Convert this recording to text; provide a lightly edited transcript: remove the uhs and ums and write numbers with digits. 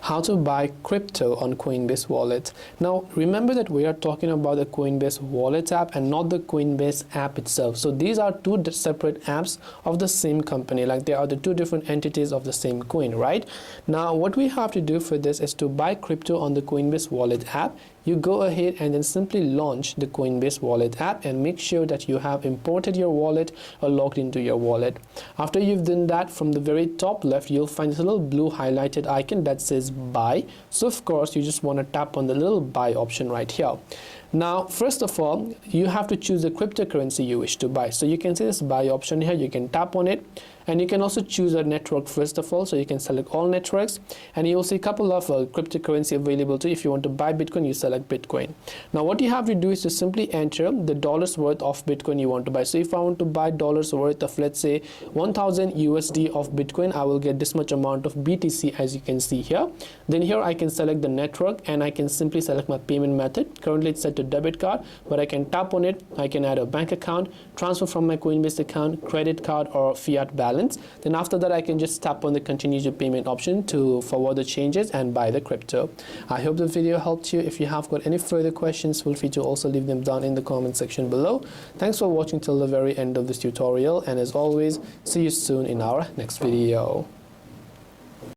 how to buy crypto on Coinbase Wallet. Now remember that we are talking about the Coinbase Wallet app and not the Coinbase app itself. So these are two separate apps of the same company, like they are the two different entities of the same coin, right? Now what we have to do for this is to buy crypto on the Coinbase Wallet app. You go ahead and then simply launch the Coinbase Wallet app and make sure that you have imported your wallet or logged into your wallet. After you've done that, from the very top left you'll find this little blue highlighted icon that says buy. So of course you just want to tap on the little buy option right here. Now first of all, you have to choose the cryptocurrency you wish to buy. So you can see this buy option here, you can tap on it, and you can also choose a network first of all. So you can select all networks, and you'll see a couple of cryptocurrency available too. If you want to buy Bitcoin, you select Bitcoin. Now what you have to do is to simply enter the dollars worth of Bitcoin you want to buy. So if I want to buy dollars worth of, let's say 1000 USD of Bitcoin, I will get this much amount of BTC, as you can see here. Then here I can select the network and I can simply select my payment method. Currently it's set to debit card, but I can tap on it. I can add a bank account, transfer from my Coinbase account, credit card, or fiat balance. Then after that I can just tap on the continue to payment option to forward the changes and buy the crypto. I hope the video helped you. If you have got any further questions, feel free to also leave them down in the comment section below. Thanks for watching till the very end of this tutorial, and as always, see you soon in our next video.